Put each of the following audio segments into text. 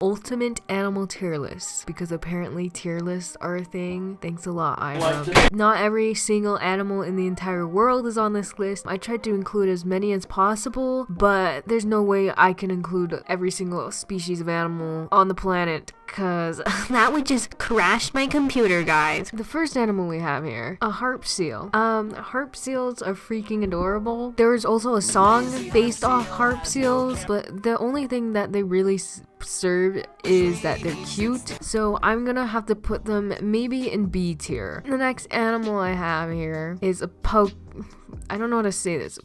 Ultimate animal tier list, because apparently tier lists are a thing. Thanks a lot, Not every single animal in the entire world is on this list. I tried to include as many as possible, but there's no way I can include every single species of animal on the planet, cause that would just crash my computer, guys. The first animal we have here, a harp seal. Harp seals are freaking adorable. There's also a song based off harp seals, but the only thing that they really serve is that they're cute, so I'm gonna have to put them maybe in B tier. The next animal I have here is a I don't know how to say this.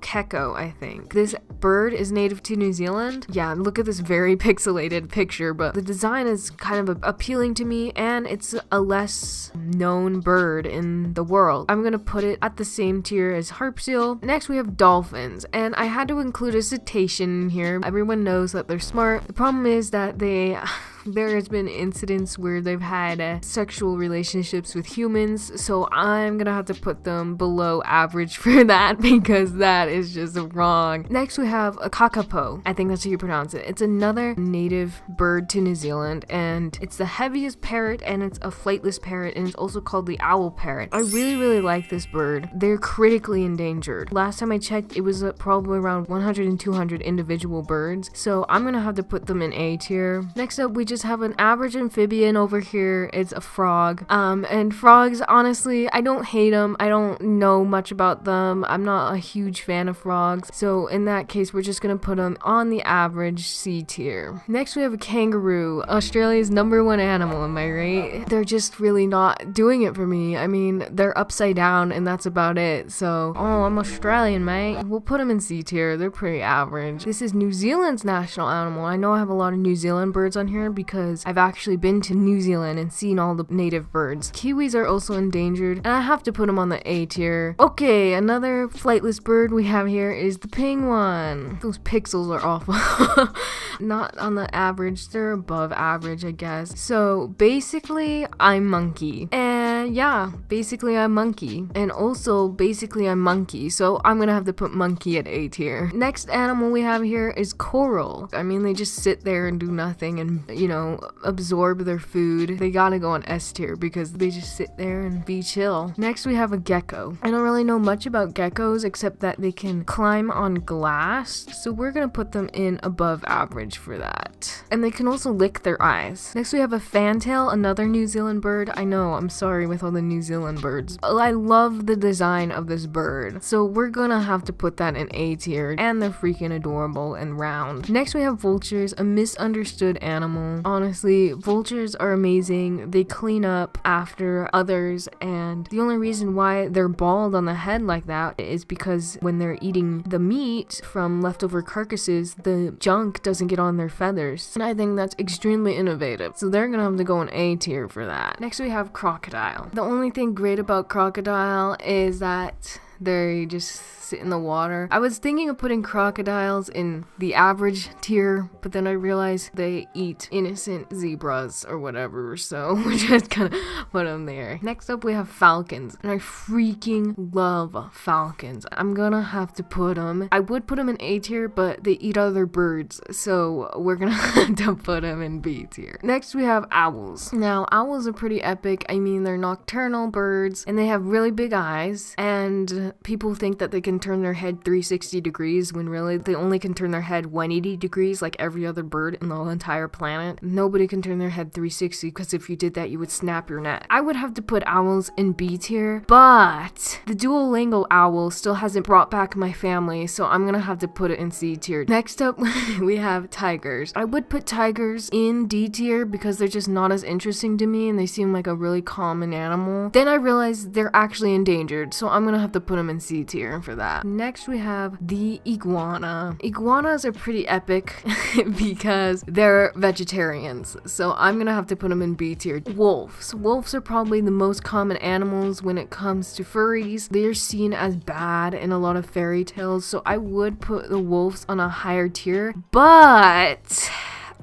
Gecko, I think. This bird is native to New Zealand. Yeah, look at this very pixelated picture, but the design is kind of appealing to me, and it's a less known bird in the world. I'm gonna put it at the same tier as harp seal. Next we have dolphins, and I had to include a cetacean in here. Everyone knows that they're smart. The problem is that there has been incidents where they've had sexual relationships with humans, so I'm gonna have to put them below average for that, because that is just wrong. Next we have a kakapo. I think that's how you pronounce it. It's another native bird to New Zealand, and it's the heaviest parrot, and it's a flightless parrot, and it's also called the owl parrot. I really like this bird. They're critically endangered. Last time I checked, it was probably around 100 and 200 individual birds, so I'm gonna have to put them in A tier. Next up, we just have an average amphibian over here. It's a frog. And frogs, honestly, I don't hate them. I don't know much about them. I'm not a huge fan of frogs. So in that case, we're just gonna put them on the average C tier. Next, we have a kangaroo, Australia's #1 animal, am I right? They're just really not doing it for me. I mean, they're upside down and that's about it. So, oh, I'm Australian, mate. We'll put them in C tier. They're pretty average. This is New Zealand's national animal. I know I have a lot of New Zealand birds on here because I've actually been to New Zealand and seen all the native birds. Kiwis are also endangered, and I have to put them on the A tier. Okay, another flightless bird we have here is the penguin. Those pixels are awful. Not on the average, they're above average, I guess. So basically, I'm monkey. And yeah, basically I'm monkey. And also, basically I'm monkey, so I'm gonna have to put monkey at A tier. Next animal we have here is coral. I mean, they just sit there and do nothing and, you know, absorb their food. They gotta go on S tier because they just sit there and be chill. Next we have a gecko. I don't really know much about geckos except that they can climb on glass, so we're gonna put them in above average for that. And they can also lick their eyes. Next we have a fantail, another New Zealand bird. I know, I'm sorry with all the New Zealand birds. I love the design of this bird, so we're gonna have to put that in A tier, and they're freaking adorable and round. Next we have vultures, a misunderstood animal. Honestly, vultures are amazing. They clean up after others, and the only reason why they're bald on the head like that is because when they're eating the meat from leftover carcasses, the junk doesn't get on their feathers. And I think that's extremely innovative. So they're gonna have to go in A tier for that. Next we have crocodile. The only thing great about crocodile is that they just sit in the water. I was thinking of putting crocodiles in the average tier, but then I realized they eat innocent zebras or whatever, so we just kind of put them there. Next up we have falcons, and I freaking love falcons. I'm gonna have to put them, I would put them in A tier, but they eat other birds, so we're gonna have to put them in B tier. Next we have owls. Now owls are pretty epic. I mean, they're nocturnal birds and they have really big eyes, and people think that they can turn their head 360 degrees when really they only can turn their head 180 degrees like every other bird in the whole entire planet. Nobody can turn their head 360 because if you did that you would snap your neck. I would have to put owls in B tier, but the Duolingo owl still hasn't brought back my family, so I'm gonna have to put it in C tier. Next up we have tigers. I would put tigers in D tier because they're just not as interesting to me and they seem like a really common animal. Then I realized they're actually endangered, so I'm gonna have to put them in C tier for that. Next we have the iguana. Iguanas are pretty epic because they're vegetarians, so I'm gonna have to put them in B tier. Wolves. Wolves are probably the most common animals when it comes to furries. They're seen as bad in a lot of fairy tales, so I would put the wolves on a higher tier, but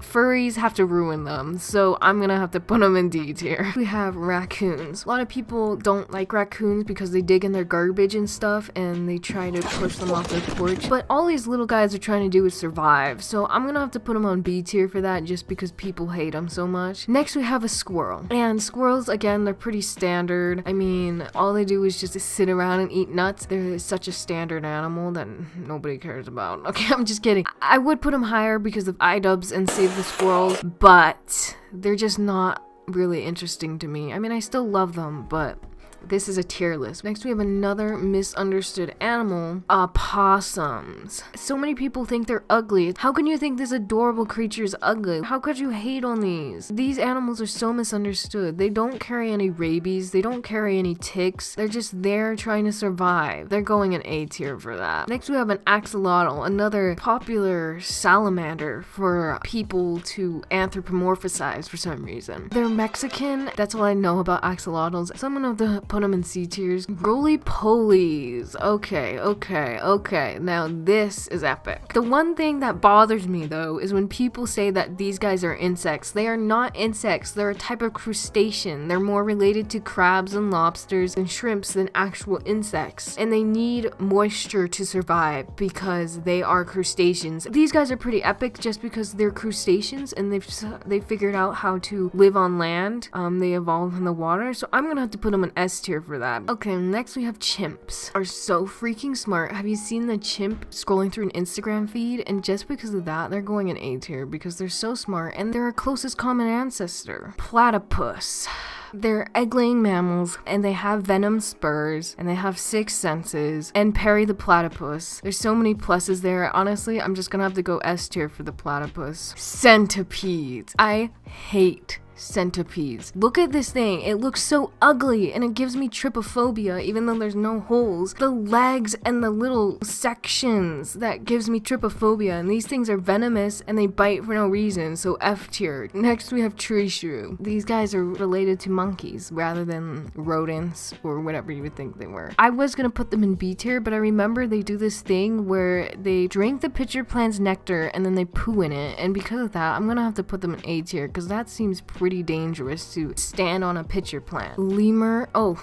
furries have to ruin them, so I'm gonna have to put them in D tier. We have raccoons. A lot of people don't like raccoons because they dig in their garbage and stuff and they try to push them off their porch, but all these little guys are trying to do is survive, so I'm gonna have to put them on B tier for that just because people hate them so much. Next we have a squirrel, and squirrels, again, they're pretty standard. I mean, all they do is just sit around and eat nuts. They're such a standard animal that nobody cares about. Okay, I'm just kidding. I would put them higher because of iDubbbz and Save the Squirrels, but they're just not really interesting to me. I mean, I still love them, but this is a tier list. Next, we have another misunderstood animal, opossums. So many people think they're ugly. How can you think this adorable creature is ugly? How could you hate on these? These animals are so misunderstood. They don't carry any rabies. They don't carry any ticks. They're just there trying to survive. They're going in A tier for that. Next, we have an axolotl, another popular salamander for people to anthropomorphize for some reason. They're Mexican. That's all I know about axolotls. So I'm gonna have to put them in C tiers. Roly-polies. Okay. Now this is epic. The one thing that bothers me though is when people say that these guys are insects. They are not insects. They're a type of crustacean. They're more related to crabs and lobsters and shrimps than actual insects. And they need moisture to survive because they are crustaceans. These guys are pretty epic just because they're crustaceans and they've figured out how to live on land. They evolved in the water. So I'm gonna have to put them in S tier for that. Okay, next we have chimps. Are so freaking smart. Have you seen the chimp scrolling through an Instagram feed? And just because of that, they're going in A tier because they're so smart and they're our closest common ancestor. Platypus. They're egg-laying mammals, and they have venom spurs, and they have 6 senses, and Perry the platypus. There's so many pluses there. Honestly, I'm just gonna have to go S tier for the platypus. Centipedes. I hate centipedes. Look at this thing. It looks so ugly and it gives me trypophobia even though there's no holes. The legs and the little sections, that gives me trypophobia, and these things are venomous and they bite for no reason, so F tier. Next we have tree shrew. These guys are related to monkeys rather than rodents or whatever you would think they were. I was gonna put them in B tier, but I remember they do this thing where they drink the pitcher plant's nectar and then they poo in it, and because of that I'm gonna have to put them in A tier because that seems pretty dangerous to stand on a pitcher plant. Lemur. Oh,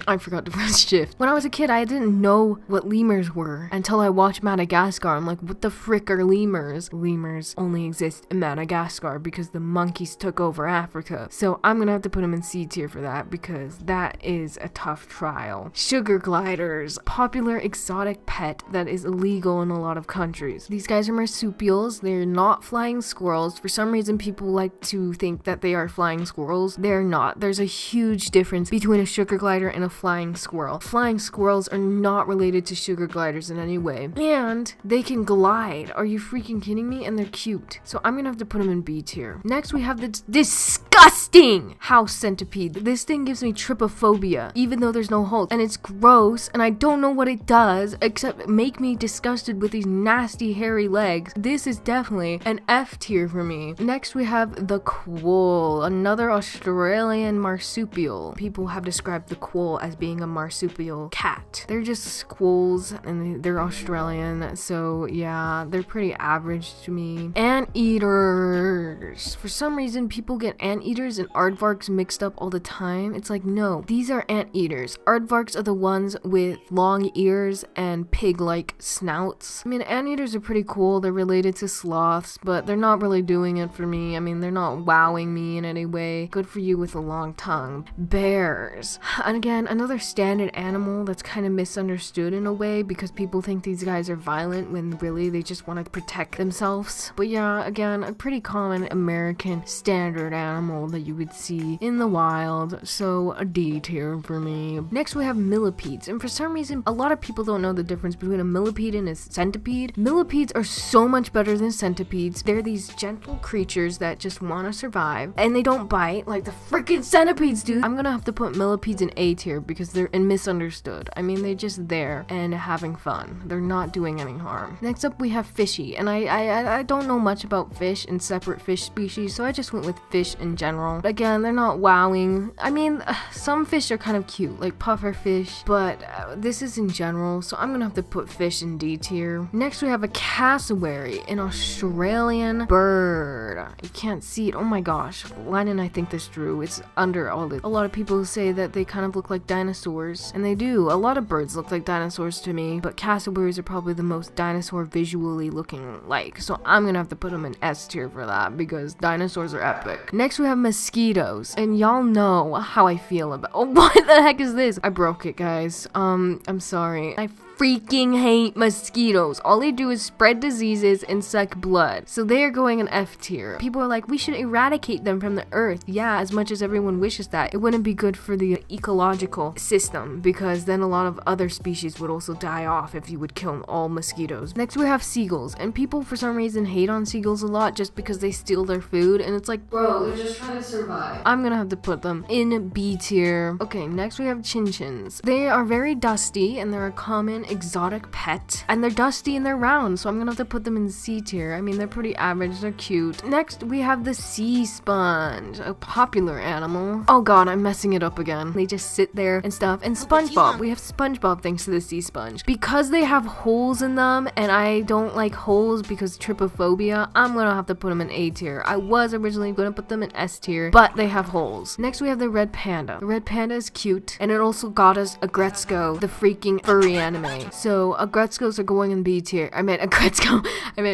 I forgot to press shift. When I was a kid, I didn't know what lemurs were until I watched Madagascar. I'm like, what the frick are lemurs? Lemurs only exist in Madagascar because the monkeys took over Africa. So I'm gonna have to put them in C tier for that because that is a tough trial. Sugar gliders. Popular exotic pet that is illegal in a lot of countries. These guys are marsupials. They're not flying squirrels. For some reason, people like to think that they are flying squirrels. They're not. There's a huge difference between a sugar glider and a flying squirrel. Flying squirrels are not related to sugar gliders in any way. And they can glide. Are you freaking kidding me? And they're cute. So I'm gonna have to put them in B tier. Next we have the disgusting house centipede. This thing gives me trypophobia, even though there's no holes. And it's gross, and I don't know what it does except make me disgusted with these nasty hairy legs. This is definitely an F tier for me. Next we have the quoll, another Australian marsupial. People have described the quoll as being a marsupial cat. They're just quolls and they're Australian, so yeah, they're pretty average to me. Anteaters. For some reason, people get anteaters and aardvarks mixed up all the time. It's like, no, these are anteaters. Aardvarks are the ones with long ears and pig-like snouts. I mean, anteaters are pretty cool. They're related to sloths, but they're not really doing it for me. I mean, they're not wowing me in any way. Good for you with a long tongue. Bears. And again, another standard animal that's kind of misunderstood in a way because people think these guys are violent when really they just want to protect themselves. But yeah, again, a pretty common American standard animal that you would see in the wild, so a D tier for me. Next we have millipedes, and for some reason a lot of people don't know the difference between a millipede and a centipede. Millipedes are so much better than centipedes. They're these gentle creatures that just want to survive, and and they don't bite like the freaking centipedes, dude. I'm gonna have to put millipedes in A tier because they're misunderstood. I mean, they're just there and having fun. They're not doing any harm. Next up, we have fishy, and I don't know much about fish and separate fish species, so I just went with fish in general. Again, they're not wowing. I mean, some fish are kind of cute, like puffer fish, but this is in general, so I'm gonna have to put fish in D tier. Next, we have a cassowary, an Australian bird. You can't see it. Oh my gosh. Why didn't I think this through? It's under all this. A lot of people say that they kind of look like dinosaurs, and they do. A lot of birds look like dinosaurs to me, but cassowaries are probably the most dinosaur visually looking like, so I'm gonna have to put them in S tier for that because dinosaurs are epic. Next, we have mosquitoes, and y'all know how I feel about— oh, what the heck is this? I broke it, guys. I'm sorry. I freaking hate mosquitoes. All they do is spread diseases and suck blood. So they are going in F tier. People are like, we should eradicate them from the earth. Yeah, as much as everyone wishes that, it wouldn't be good for the ecological system because then a lot of other species would also die off if you would kill all mosquitoes. Next, we have seagulls, and people for some reason hate on seagulls a lot just because they steal their food, and it's like, bro, they're just trying to survive. I'm gonna have to put them in B tier. Okay, next we have chinchins. They are very dusty, and they're a common exotic pet, and they're dusty and they're round, so I'm gonna have to put them in C tier. I mean, they're pretty average, they're cute. Next, we have the sea sponge, a popular animal. Oh god, I'm messing it up again. They just sit there and stuff. And SpongeBob, we have SpongeBob thanks to the sea sponge. Because they have holes in them, and I don't like holes because trypophobia, I'm gonna have to put them in A tier. I was originally gonna put them in S tier, but they have holes. Next, we have the red panda. The red panda is cute, and it also got us a Gecko, the freaking furry anime. So Gretzkos are going in B tier. I meant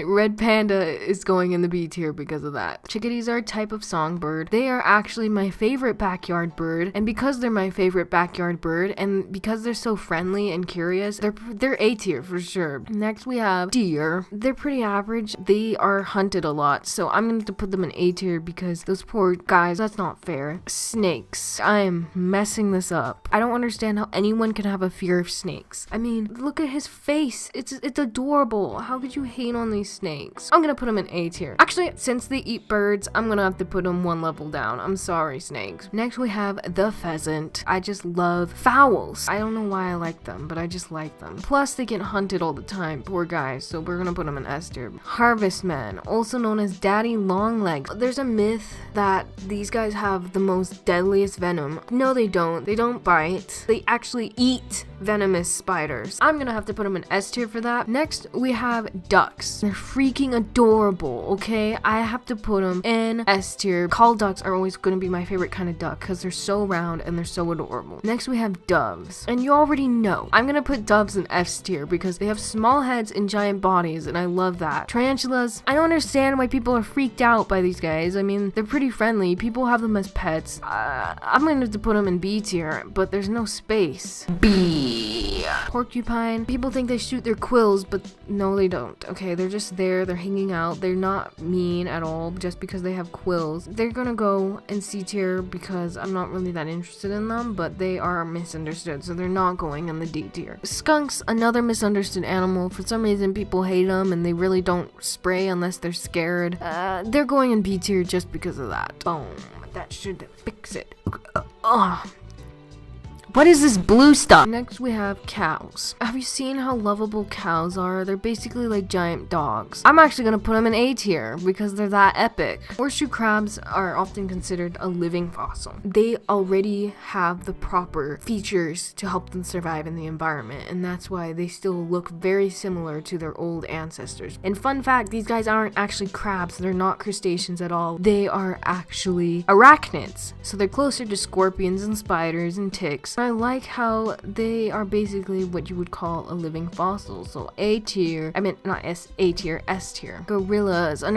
red panda is going in the B tier because of that. Chickadees are a type of songbird. They are actually my favorite backyard bird, and because they're my favorite backyard bird, and because they're so friendly and curious, they're A tier for sure. Next, we have deer. They're pretty average. They are hunted a lot, so I'm going to put them in A tier because those poor guys, that's not fair. Snakes. I am messing this up. I don't understand how anyone can have a fear of snakes. I mean, look at his face. It's adorable. How could you hate on these snakes? I'm gonna put them in A tier. Actually, since they eat birds, I'm gonna have to put them one level down. I'm sorry, snakes. Next, we have the pheasant. I just love fowls. I don't know why I like them, but I just like them. Plus, they get hunted all the time. Poor guys, so we're gonna put them in S tier. Harvestmen, also known as daddy longlegs. There's a myth that these guys have the most deadliest venom. No, they don't. They don't bite. They actually eat venomous spiders. I'm gonna have to put them in S tier for that. Next, we have ducks. They're freaking adorable, okay? I have to put them in S tier. Call ducks are always gonna be my favorite kind of duck because they're so round and they're so adorable. Next, we have doves. And you already know, I'm gonna put doves in S tier because they have small heads and giant bodies, and I love that. Tarantulas, I don't understand why people are freaked out by these guys. I mean, they're pretty friendly. People have them as pets. I'm gonna have to put them in B tier, but there's no space. B. Porcupine. People think they shoot their quills, but no, they don't. Okay, they're just there. They're hanging out. They're not mean at all just because they have quills. They're gonna go in C tier because I'm not really that interested in them, but they are misunderstood, so they're not going in the D tier. Skunks, another misunderstood animal. For some reason, people hate them, and they really don't spray unless they're scared. They're going in B tier just because of that. Boom. That should fix it. What is this blue stuff? Next, we have cows. Have you seen how lovable cows are? They're basically like giant dogs. I'm actually gonna put them in A tier because they're that epic. Horseshoe crabs are often considered a living fossil. They already have the proper features to help them survive in the environment, and that's why they still look very similar to their old ancestors. And fun fact, these guys aren't actually crabs. They're not crustaceans at all. They are actually arachnids. So they're closer to scorpions and spiders and ticks. I like how they are basically what you would call a living fossil. So A tier, I mean not S, A tier, S tier. Gorillas, a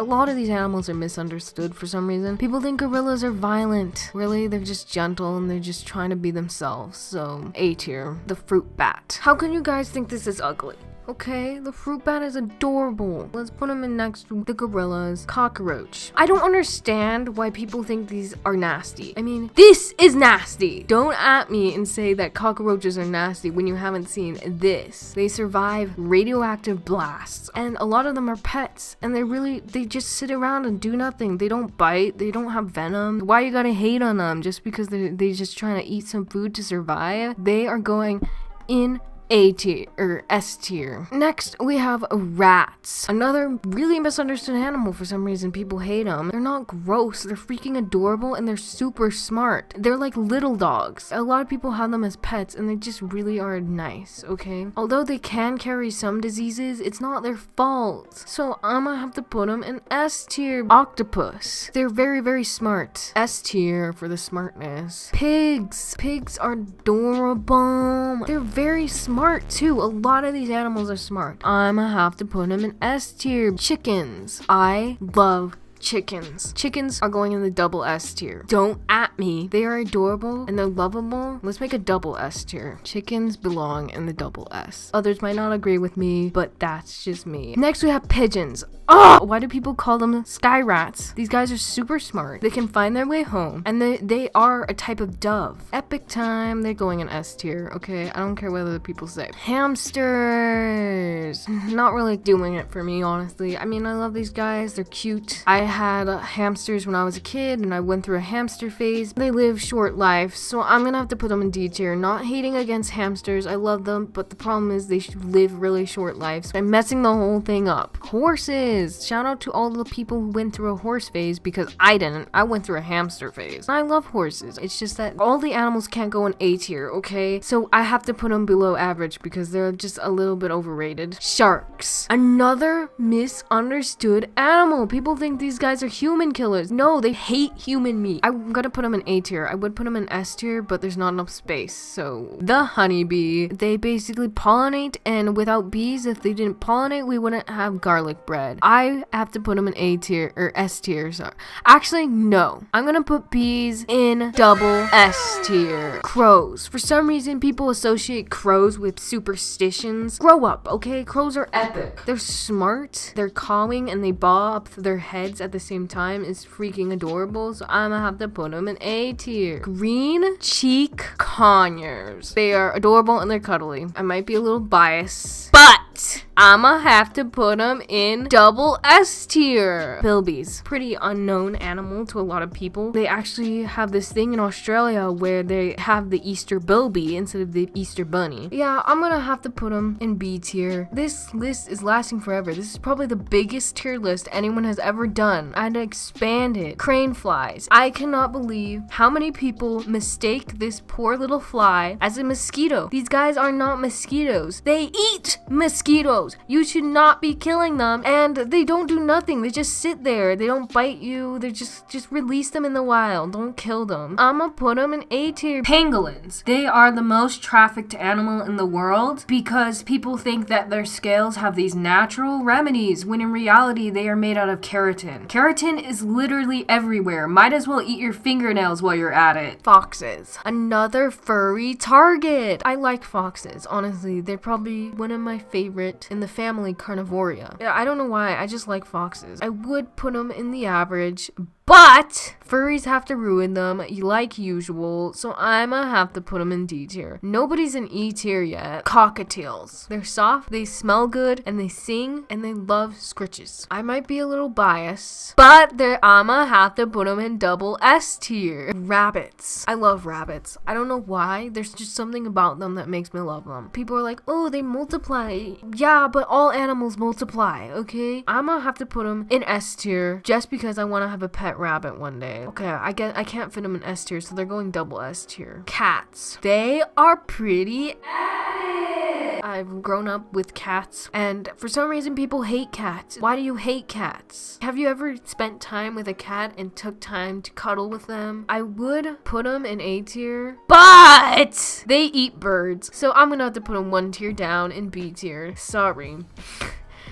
lot of these animals are misunderstood for some reason. People think gorillas are violent. Really, they're just gentle and they're just trying to be themselves. So A tier, the fruit bat. How can you guys think this is ugly? okay? The fruit bat is adorable. Let's put him in next to the gorillas. Cockroach. I don't understand why people think these are nasty. I mean, this is nasty. Don't at me and say that cockroaches are nasty when you haven't seen this. They survive radioactive blasts, and a lot of them are pets, and they just sit around and do nothing. They don't bite. They don't have venom. Why you gotta hate on them just because they just trying to eat some food to survive? They are going in A tier or S tier. Next, we have rats. Another really misunderstood animal for some reason. People hate them. They're not gross. They're freaking adorable and they're super smart. They're like little dogs. A lot of people have them as pets and they just really are nice, okay? Although they can carry some diseases, it's not their fault. So I'm gonna have to put them in S tier. Octopus. They're very, very smart. S tier for the smartness. Pigs. Pigs are adorable. They're very smart too. A lot of these animals are smart. I'ma have to put them in S tier. Chickens. I love chickens. Chickens are going in the double S tier. Don't at me. They are adorable and they're lovable. Let's make a double S tier. Chickens belong in the double S. Others might not agree with me, but that's just me. Next we have pigeons. Oh, why do people call them sky rats? These guys are super smart. They can find their way home and they are a type of dove. Epic time. They're going in S tier. Okay, I don't care what other people say. Hamsters. Not really doing it for me, honestly. I mean, I love these guys. They're cute. I had hamsters when I was a kid and I went through a hamster phase. They live short lives, so I'm gonna have to put them in D tier. Not hating against hamsters, I love them, but the problem is they live really short lives. I'm messing the whole thing up. Horses. Shout out to all the people who went through a horse phase because I didn't. I went through a hamster phase. I love horses. It's just that all the animals can't go in A tier, okay? So I have to put them below average because they're just a little bit overrated. Sharks. Another misunderstood animal. People think these guys are human killers. No, they hate human meat. I'm gonna put them in A tier. I would put them in S tier, but there's not enough space. So the honeybee, they basically pollinate, and without bees, if they didn't pollinate, we wouldn't have garlic bread. I have to put them in A tier or S tier. Sorry. Actually, no. I'm gonna put bees in double S tier. Crows. For some reason, people associate crows with superstitions. Grow up, okay? Crows are epic. They're smart, they're calming, and they bob their heads at the same time is freaking adorable, so I'm gonna have to put them in A tier. Green cheek conures. They are adorable and they're cuddly. I might be a little biased, but I'ma have to put them in double S tier. Bilbies. Pretty unknown animal to a lot of people. They actually have this thing in Australia where they have the Easter Bilby instead of the Easter Bunny. Yeah, I'm gonna have to put them in B tier. This list is lasting forever. This is probably the biggest tier list anyone has ever done. I had to expand it. Crane flies. I cannot believe how many people mistake this poor little fly as a mosquito. These guys are not mosquitoes. They eat mosquitoes. You should not be killing them, and they don't do nothing. They just sit there. They don't bite you. They just release them in the wild. Don't kill them. I'ma put them in A tier. Pangolins. They are the most trafficked animal in the world because people think that their scales have these natural remedies when in reality they are made out of keratin. Keratin is literally everywhere. Might as well eat your fingernails while you're at it. Foxes. Another furry target. I like foxes. Honestly, they're probably one of my favorite in the family Carnivoria. Yeah, I don't know why. I just like foxes. I would put them in the average, but furries have to ruin them like usual, so I'ma have to put them in D tier. Nobody's in E tier yet. Cockatiels. They're soft, they smell good, and they sing, and they love scritches. I might be a little biased, but I'ma have to put them in double S tier. Rabbits. I love rabbits. I don't know why. There's just something about them that makes me love them. People are like, oh, they multiply. Yeah, but all animals multiply, okay? I'ma have to put them in S tier just because I want to have a pet rabbit one day. Okay, I can't fit them in S tier, so they're going double S tier. Cats. They are pretty epic. I've grown up with cats, and for some reason people hate cats. Why do you hate cats? Have you ever spent time with a cat and took time to cuddle with them? I would put them in A tier, but they eat birds, so I'm gonna have to put them one tier down in B tier. Sorry.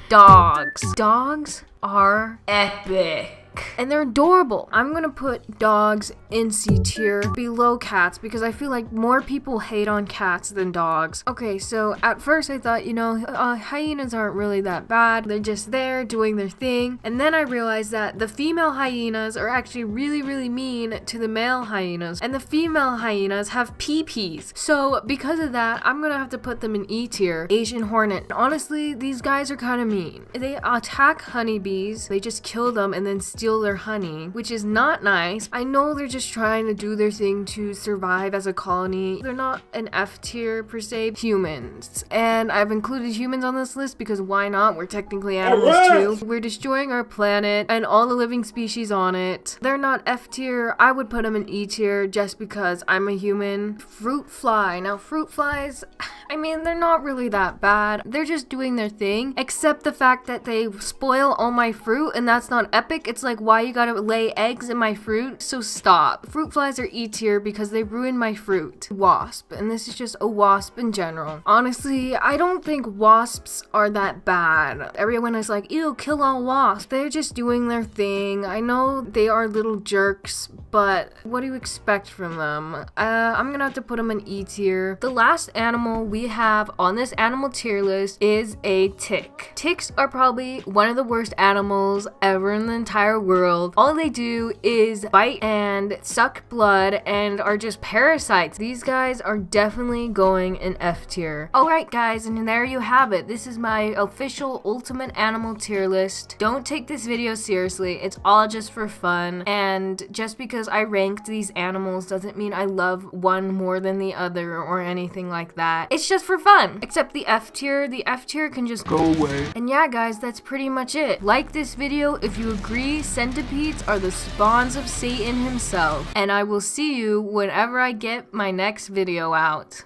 Dogs. Dogs are epic. sick and they're adorable. I'm gonna put dogs in C tier below cats because I feel like more people hate on cats than dogs. Okay, so at first I thought, you know, hyenas aren't really that bad. They're just there doing their thing. And then I realized that the female hyenas are actually really, really mean to the male hyenas. And the female hyenas have pee-pees. So because of that, I'm gonna have to put them in E tier. Asian hornet. Honestly, these guys are kind of mean. They attack honeybees. They just kill them and then steal their honey, which is not nice. I know they're just trying to do their thing to survive as a colony. They're not an F tier per se. Humans. And I've included humans on this list because why not? We're technically animals too. We're destroying our planet and all the living species on it. They're not F tier. I would put them in E tier just because I'm a human. Fruit fly. Now fruit flies, I mean, they're not really that bad. They're just doing their thing, except the fact that they spoil all my fruit and that's not epic. It's like, why you gotta lay eggs in my fruit? So stop. Fruit flies are E tier because they ruin my fruit. Wasp, and this is just a wasp in general. Honestly, I don't think wasps are that bad. Everyone is like, ew, kill all wasps. They're just doing their thing. I know they are little jerks, but what do you expect from them? I'm gonna have to put them in E tier. The last animal we have on this animal tier list is a tick. Ticks are probably one of the worst animals ever in the entire world. All they do is bite and suck blood and are just parasites. These guys are definitely going in F tier. Alright guys, and there you have it. This is my official ultimate animal tier list. Don't take this video seriously. It's all just for fun, and just because I ranked these animals doesn't mean I love one more than the other or anything like that. It's just for fun. Except the F tier. The F tier can just go away. And yeah guys, that's pretty much it. Like this video if you agree centipedes are the spawns of Satan himself. And I will see you whenever I get my next video out.